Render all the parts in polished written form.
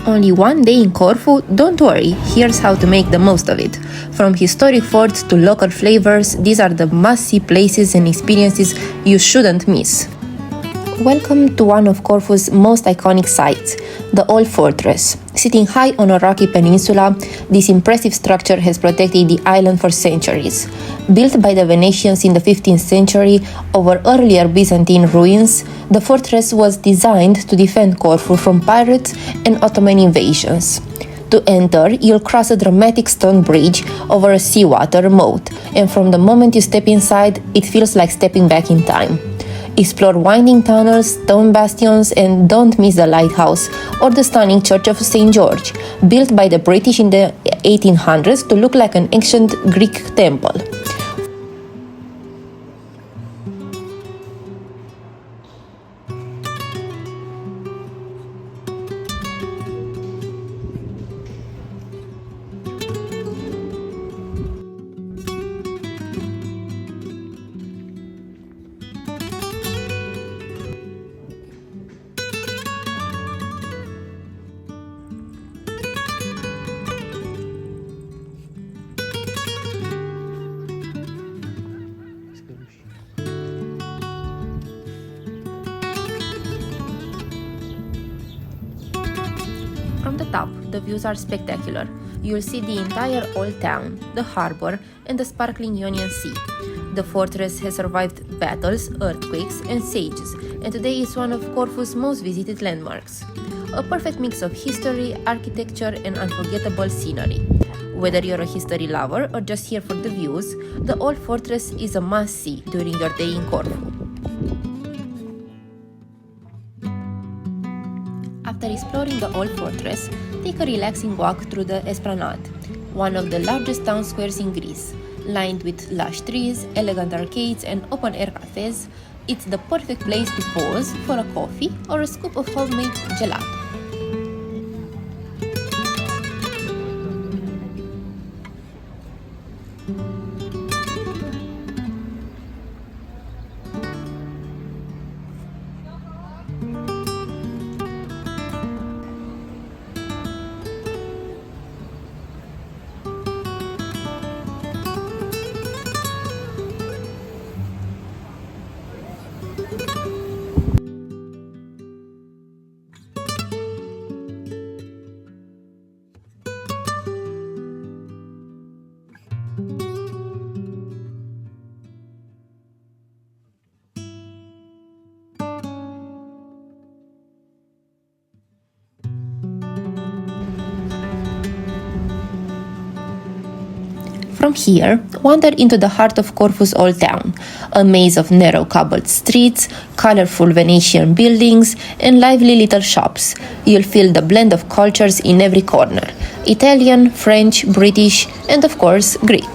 Only one day in Corfu? Don't worry, here's how to make the most of it. From historic forts to local flavors, these are the must-see places and experiences you shouldn't miss. Welcome to one of Corfu's most iconic sites, the Old Fortress. Sitting high on a rocky peninsula, this impressive structure has protected the island for centuries. Built by the Venetians in the 15th century over earlier Byzantine ruins, the fortress was designed to defend Corfu from pirates and Ottoman invasions. To enter, you'll cross a dramatic stone bridge over a seawater moat, and from the moment you step inside, it feels like stepping back in time. Explore winding tunnels, stone bastions, and don't miss the lighthouse or the stunning Church of St. George, built by the British in the 1800s to look like an ancient Greek temple. From the top, the views are spectacular. You'll see the entire old town, the harbor, and the sparkling Ionian Sea. The fortress has survived battles, earthquakes, and sieges, and today is one of Corfu's most visited landmarks. A perfect mix of history, architecture, and unforgettable scenery. Whether you're a history lover or just here for the views, the Old Fortress is a must-see during your day in Corfu. After exploring the Old Fortress, take a relaxing walk through the Esplanade, one of the largest town squares in Greece. Lined with lush trees, elegant arcades, and open-air cafés, it's the perfect place to pause for a coffee or a scoop of homemade gelato. From here, wander into the heart of Corfu's old town, a maze of narrow cobbled streets, colorful Venetian buildings, and lively little shops. You'll feel the blend of cultures in every corner: Italian, French, British, and of course, Greek.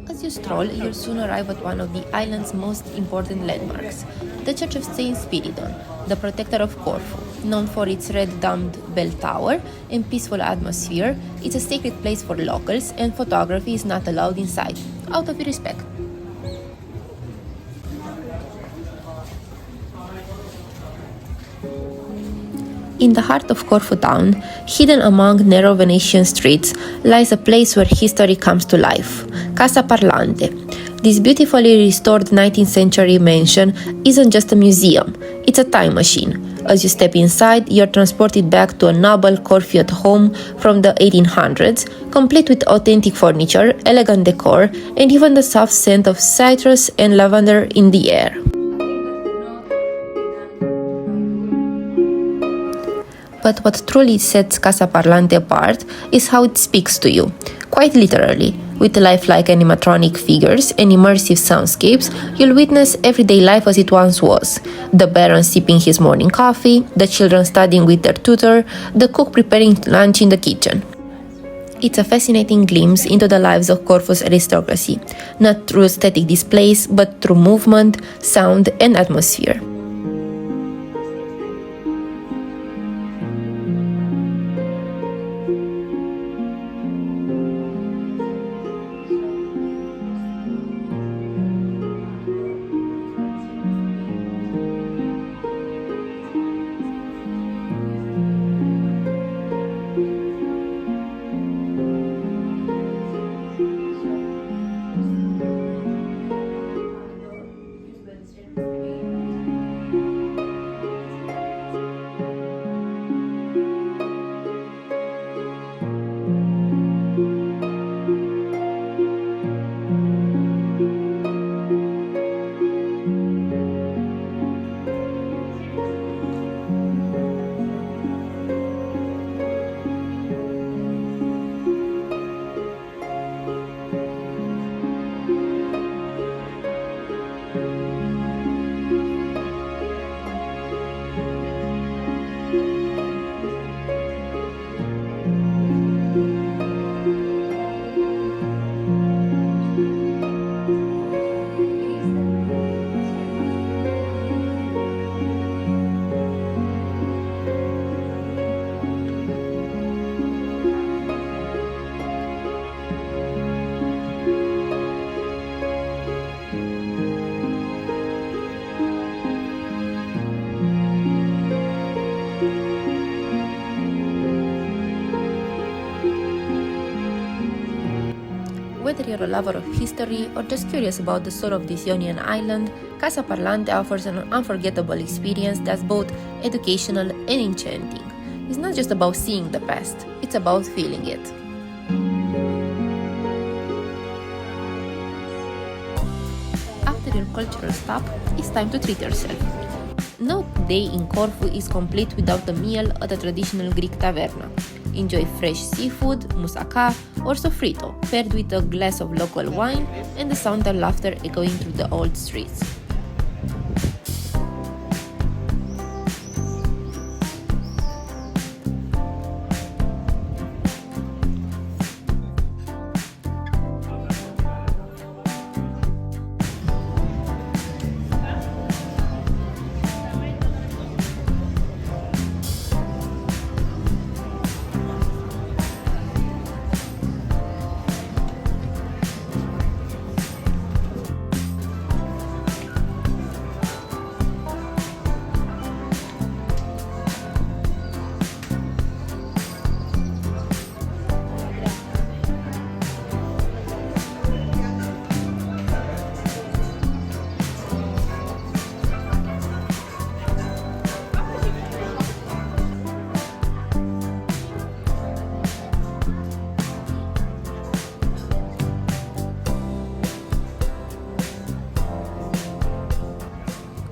As you stroll, you'll soon arrive at one of the island's most important landmarks, the Church of St. Spiridon, the protector of Corfu. Known for its red-domed bell tower and peaceful atmosphere, it's a sacred place for locals, and photography is not allowed inside, out of respect. In the heart of Corfu Town, hidden among narrow Venetian streets, lies a place where history comes to life, Casa Parlante. This beautifully restored 19th century mansion isn't just a museum, it's a time machine. As you step inside, you're transported back to a noble Corfu home from the 1800s, complete with authentic furniture, elegant decor, and even the soft scent of citrus and lavender in the air. But what truly sets Casa Parlante apart is how it speaks to you, quite literally. With lifelike animatronic figures and immersive soundscapes, you'll witness everyday life as it once was. The Baron sipping his morning coffee, the children studying with their tutor, the cook preparing lunch in the kitchen. It's a fascinating glimpse into the lives of Corfu's aristocracy, not through static displays, but through movement, sound, and atmosphere. Whether you're a lover of history or just curious about the soul of this Ionian island, Casa Parlante offers an unforgettable experience that's both educational and enchanting. It's not just about seeing the past, it's about feeling it. After your cultural stop, it's time to treat yourself. No day in Corfu is complete without a meal at a traditional Greek taverna. Enjoy fresh seafood, moussaka, or sofrito, paired with a glass of local wine and the sound of laughter echoing through the old streets.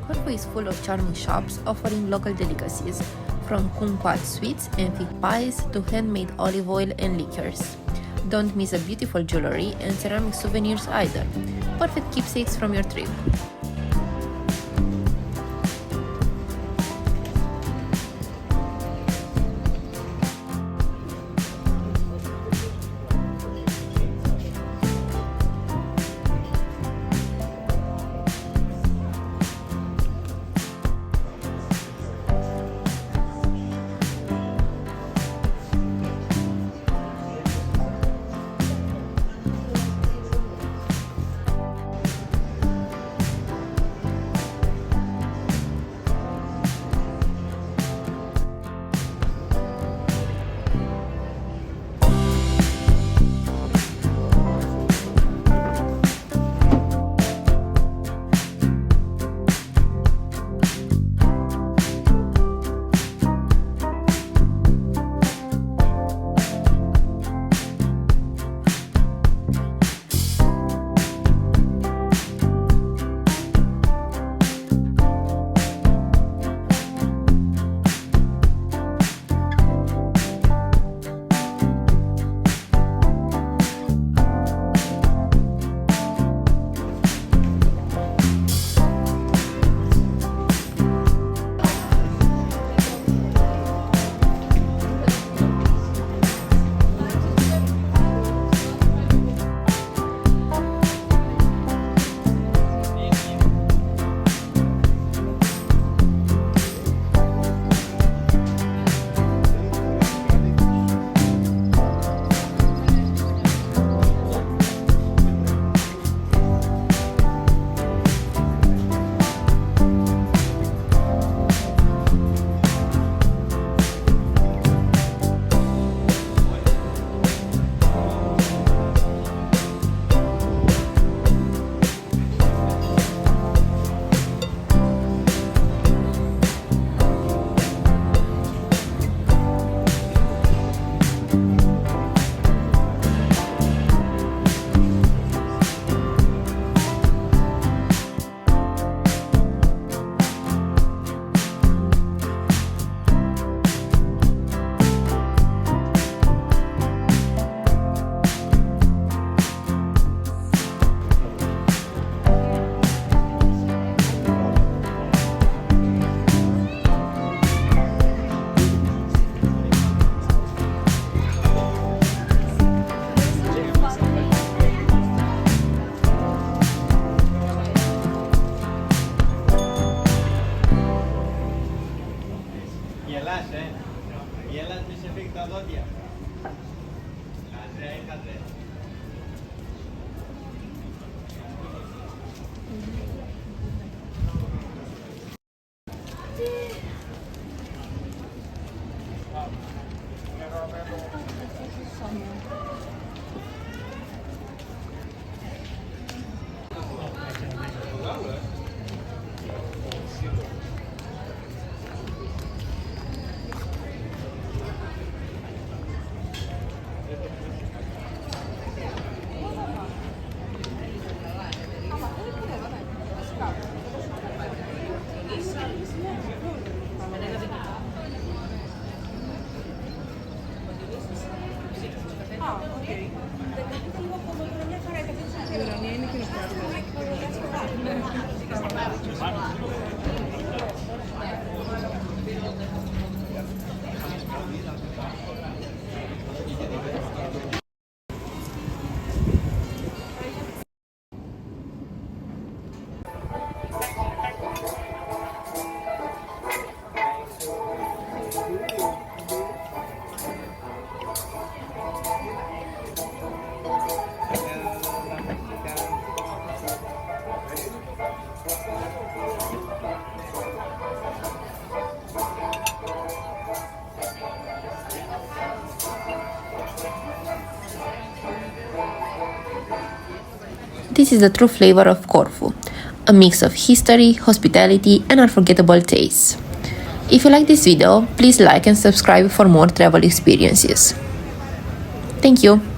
Corfu is full of charming shops offering local delicacies, from kumquat sweets and fig pies to handmade olive oil and liqueurs. Don't miss a beautiful jewelry and ceramic souvenirs either. Perfect keepsakes from your trip. This is the true flavor of Corfu, a mix of history, hospitality, and unforgettable tastes. If you like this video, please like and subscribe for more travel experiences. Thank you!